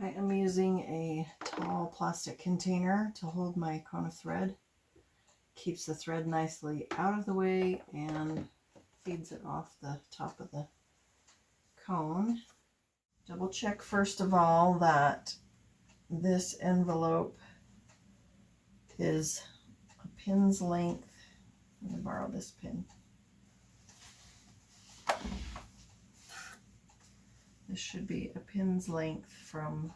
I am using a tall plastic container to hold my cone of thread. Keeps the thread nicely out of the way and feeds it off the top of the cone. Double check first of all that this envelope is a pin's length. I'm going to borrow this pin. This should be a pin's length from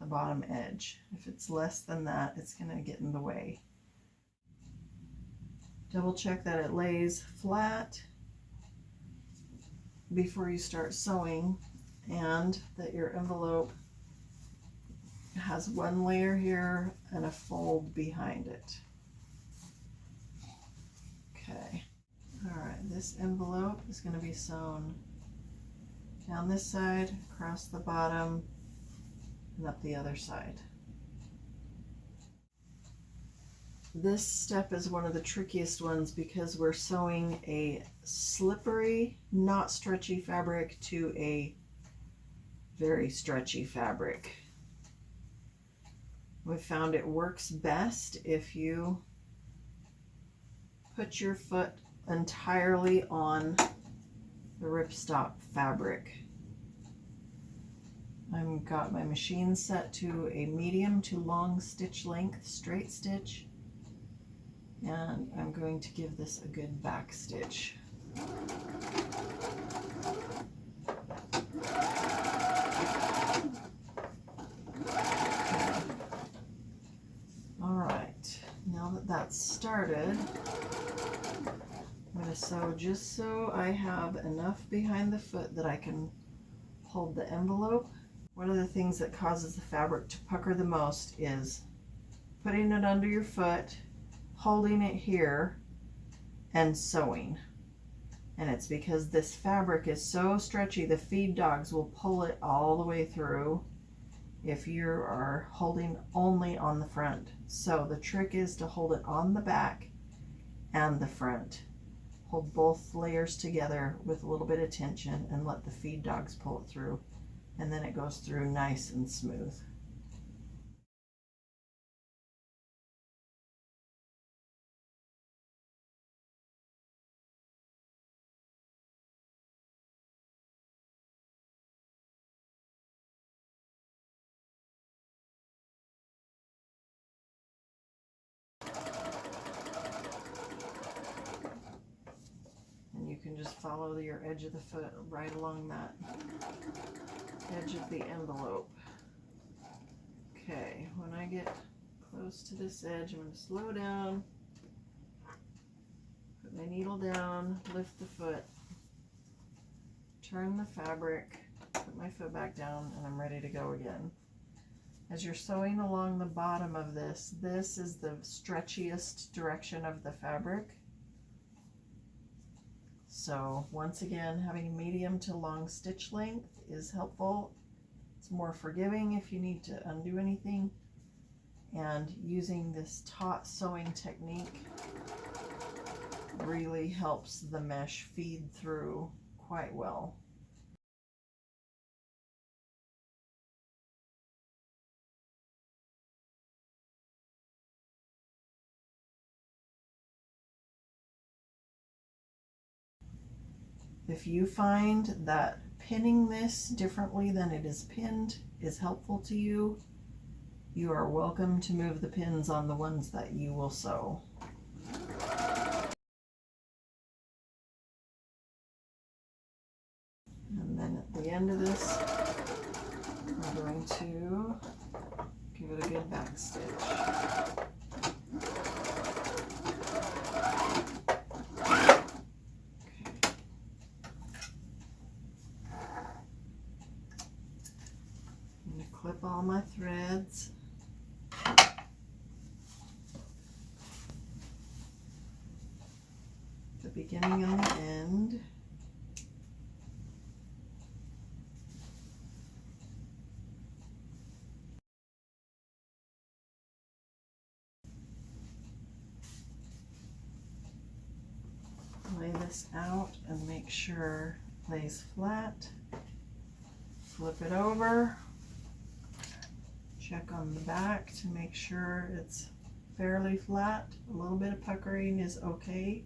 the bottom edge. If it's less than that, it's going to get in the way. Double check that it lays flat before you start sewing, and that your envelope has one layer here and a fold behind it. Okay. All right, this envelope is going to be sewn down this side, across the bottom, and up the other side. This step is one of the trickiest ones because we're sewing a slippery, not stretchy fabric to a very stretchy fabric. We found it works best if you put your foot entirely on the ripstop fabric. I've got my machine set to a medium to long stitch length straight stitch, and I'm going to give this a good back stitch. Alright, now that that's started, I'm going to sew just so I have enough behind the foot that I can hold the envelope. One of the things that causes the fabric to pucker the most is putting it under your foot, holding it here, and sewing. And it's because this fabric is so stretchy, the feed dogs will pull it all the way through if you are holding only on the front. So the trick is to hold it on the back and the front. Hold both layers together with a little bit of tension and let the feed dogs pull it through, and then it goes through nice and smooth. And you can just follow your edge of the foot right along that edge of the envelope. Okay, when I get close to this edge, I'm going to slow down, put my needle down, lift the foot, turn the fabric, put my foot back down, and I'm ready to go again. As you're sewing along the bottom of this, this is the stretchiest direction of the fabric. So once again, having medium to long stitch length is helpful. It's more forgiving if you need to undo anything. And using this taut sewing technique really helps the mesh feed through quite well. If you find that pinning this differently than it is pinned is helpful to you, you are welcome to move the pins on the ones that you will sew. And then at the end of this, I'm going to give it a good back stitch. Clip all my threads. The beginning and the end. Lay this out and make sure it lays flat. Flip it over. Check on the back to make sure it's fairly flat. A little bit of puckering is okay.